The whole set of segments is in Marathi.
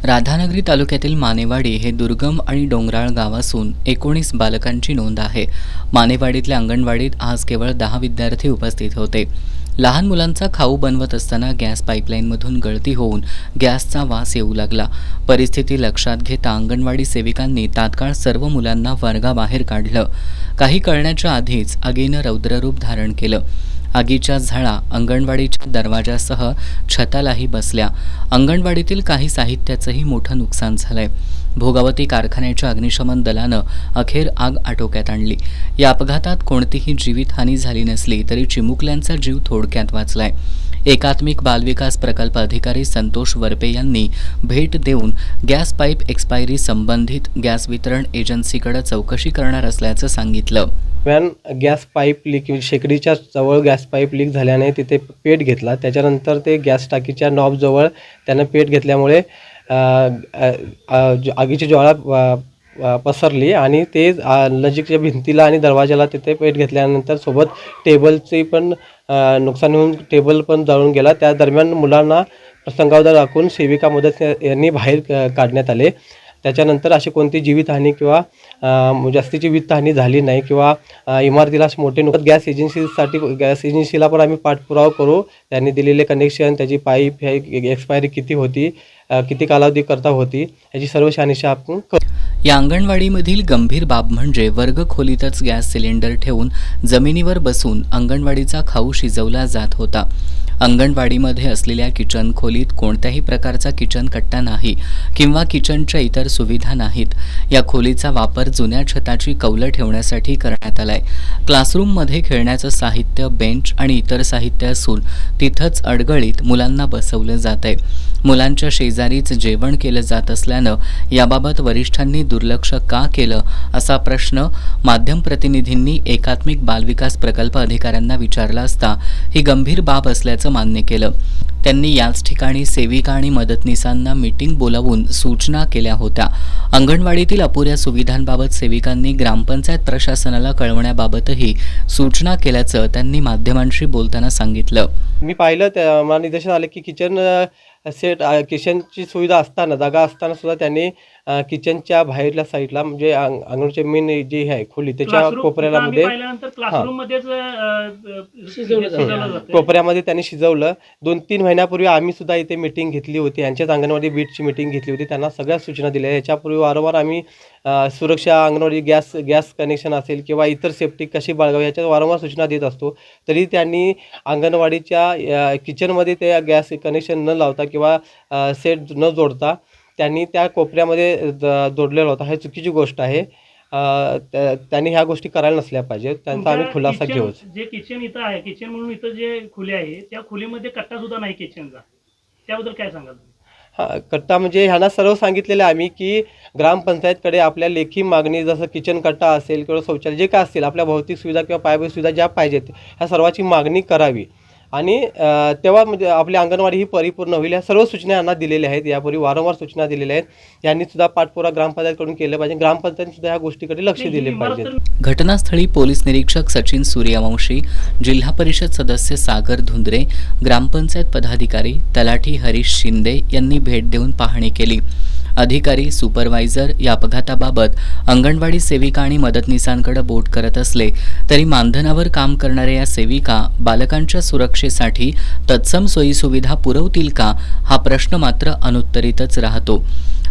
राधानगरी तालुक्यातील मानेवाडी हे दुर्गम आणि डोंगराळ गाव असून 19 बालकांची नोंद आहे. मानेवाडीतल्या अंगणवाडीत आज केवळ 10 विद्यार्थी उपस्थित होते. लहान मुलांचा खाऊ बनवत असताना गॅस पाईपलाईनमधून गळती होऊन गॅसचा वास येऊ लागला. परिस्थिती लक्षात घेता अंगणवाडी सेविकांनी तात्काळ सर्व मुलांना वर्गाबाहेर काढलं. काही कळण्याच्या आधीच आगीनं रौद्ररूप धारण केलं. आगीच्या झळा अंगणवाडीच्या दरवाजासह छतालाही बसल्या. अंगणवाडीतील काही साहित्याचंही मोठं नुकसान झालंय. भोगावती कारखान्याच्या अग्निशमन दलानं अखेर आग आटोक्यात आणली. या अपघातात कोणतीही जीवितहानी झाली नसली तरी चिमुकल्यांचा जीव थोडक्यात वाचलाय. एकात्मिक बालविकास प्रकल्प अधिकारी संतोष वरपे यांनी भेट देऊन गॅस पाईप एक्सपायरी संबंधित गॅस वितरण एजन्सीकडे चौकशी करणार असल्याचं सांगितलं. गॅस पाईप लीक शेकडीच्या जवळ गॅस पाईप लीक झाल्याने तिथे पेट घेतला. त्याच्यानंतर ते गॅस टाकीच्या नॉबजवळ त्यानं पेट घेतल्यामुळे आगीची ज्वाळा पसरली आणि ते नजीकच्या भिंतीला आणि दरवाजाला तिथे पेट घेतल्यानंतर सोबत टेबलची पण नुकसान होऊन टेबल पण जळून गेला. त्या दरम्यान मुलांना प्रसंगावधान राखून सेविका मदत यांनी बाहेर काढण्यात आले. त्याच्यानंतर अशी कोणती जीवितहानी किंवा जास्तीची वित्तहानी झाली नाही किंवा इमारतीला मोठे नुकसान. गॅस एजन्सीला पण आम्ही पाठपुरावा करू. त्यांनी दिलेले कनेक्शन, त्याची पाईप एक्सपायरी किती होती, किती कालावधी करता होती, याची सर्व शहानिशा आपण करू. या अंगणवाडीमधील गंभीर बाब म्हणजे वर्ग खोलीतच गॅस सिलेंडर ठेवून जमिनीवर बसून अंगणवाडीचा खाऊ शिजवला जात होता. अंगणवाडीमध्ये असलेल्या किचन खोलीत कोणत्याही प्रकारचा किचन कट्टा नाही किंवा किचनच्या इतर सुविधा नाहीत. या खोलीचा वापर जुन्या छताची कौलं ठेवण्यासाठी करण्यात आलाय. क्लासरूममध्ये खेळण्याचं साहित्य, बेंच आणि इतर साहित्य असून तिथंच अडगळीत मुलांना बसवलं जातंय. मुलांच्या शेजारीच जेवण केलं जात असल्यानं याबाबत वरिष्ठांनी दुर्लक्ष का केलं असा प्रश्न माध्यम प्रतिनिधींनी एकात्मिक बालविकास प्रकल्प अधिकाऱ्यांना विचारला असता ही गंभीर बाब असल्याचं मान्य केलं. त्यांनी याच ठिकाणी सेविका आणि मदतनीसांना मीटिंग बोलावून सूचना केल्या होत्या. अंगणवाडीतील अपुऱ्या सुविधांबाबत सेविकांनी ग्रामपंचायत प्रशासनाला कळवण्याबाबतही सूचना केल्याचं त्यांनी माध्यमांशी बोलताना सांगितलं. मी पाहिलं त्या मला निदर्शन आलं की किचनची सुविधा असताना, जागा असताना सुद्धा त्यांनी किचनच्या बाहेरल्या साईडला म्हणजे अंगणवाडीची मेन जी आहे खोली त्याच्या कोपऱ्यामध्ये त्यांनी शिजवलं. 2-3 महिन्यापूर्वी आम्ही सुद्धा इथे मीटिंग घेतली होती. यांच्याच अंगणवाडी बीटची मीटिंग घेतली होती. त्यांना सगळ्या सूचना दिल्या. याच्यापूर्वी वारंवार आम्ही सुरक्षा, अंगणवाडी गॅस कनेक्शन असेल किंवा इतर सेफ्टी कशी बाळगावी याच्यात वारंवार सूचना देत असतो. तरी त्यांनी अंगणवाडीच्या किचनमध्ये ते गॅस कनेक्शन न लावता किंवा सेट न जोडता त्यांनी त्या कोपऱ्यामध्ये जोडलेला होता. ही चुकीची गोष्ट आहे. त्यांनी ह्या गोष्टी करायला नसल्या पाहिजेत. त्यांचा आम्ही खुलासा घेऊ. जे किचन इथं आहे, किचन म्हणून इथं जे खोली आहे त्या खोलीमध्ये कट्टा सुद्धा नाही किचनचा, त्याबद्दल काय सांगाल? कट्टा म्हणजे ह्यांना सर्व सांगितलेलं आहे आम्ही की ग्रामपंचायतकडे आपल्या लेखी मागणी, जसं किचन कट्टा असेल किंवा शौचालय जे काय असतील, आपल्या भौतिक सुविधा किंवा पायाभूत सुविधा ज्या पाहिजेत ह्या सर्वाची मागणी करावी आणि तेव्हा म्हणजे आपली अंगणवाडी ही परिपूर्ण होईल. या सर्व सूचना यांना दिलेल्या आहेत. यापूर्वी वारंवार सूचना दिलेल्या आहेत. यांनी सुद्धा पाठपुरावा ग्रामपंचायतकडून केलं पाहिजे. ग्रामपंचायत सुद्धा ह्या गोष्टीकडे लक्ष दिले पाहिजे. घटनास्थळी पोलीस निरीक्षक सचिन सूर्यवंशी, जिल्हा परिषद सदस्य सागर धुंद्रे, ग्रामपंचायत पदाधिकारी तलाठी हरीश शिंदे यांनी भेट देऊन पाहणी केली. अधिकारी, सुपरवायझर या अपघाताबाबत अंगणवाडी सेविका आणि मदतनीसांकडे बोट करत असले तरी मानधनावर काम करणाऱ्या या सेविका बालकांच्या सुरक्षेसाठी तत्सम सोयीसुविधा पुरवतील का हा प्रश्न मात्र अनुत्तरितच राहतो.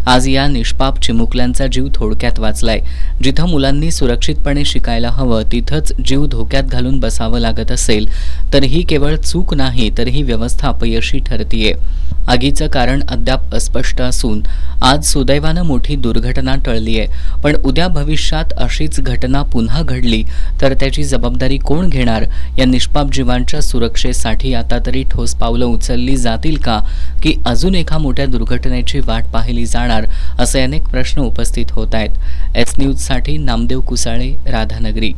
आज या निष्पाप चिमुकल्यांचा जीव थोडक्यात वाचलाय. जिथं मुलांनी सुरक्षितपणे शिकायला हवं तिथंच जीव धोक्यात घालून बसावं लागत असेल तर ही केवळ चूक नाही तर ही व्यवस्था अपयशी ठरतीये. आगीचं कारण अद्याप अस्पष्ट असून आज सुदैवानं मोठी दुर्घटना टळलीय. पण उद्या भविष्यात अशीच घटना पुन्हा घडली तर त्याची जबाबदारी कोण घेणार? या निष्पाप जीवांच्या सुरक्षेसाठी आता तरी ठोस पावलं उचलली जातील का की अजून एका मोठ्या दुर्घटनेची वाट पाहिली जाणार असे अनेक प्रश्न उपस्थित होत आहेत. एस न्यूजसाठी नामदेव कुसाळे, राधानगरी.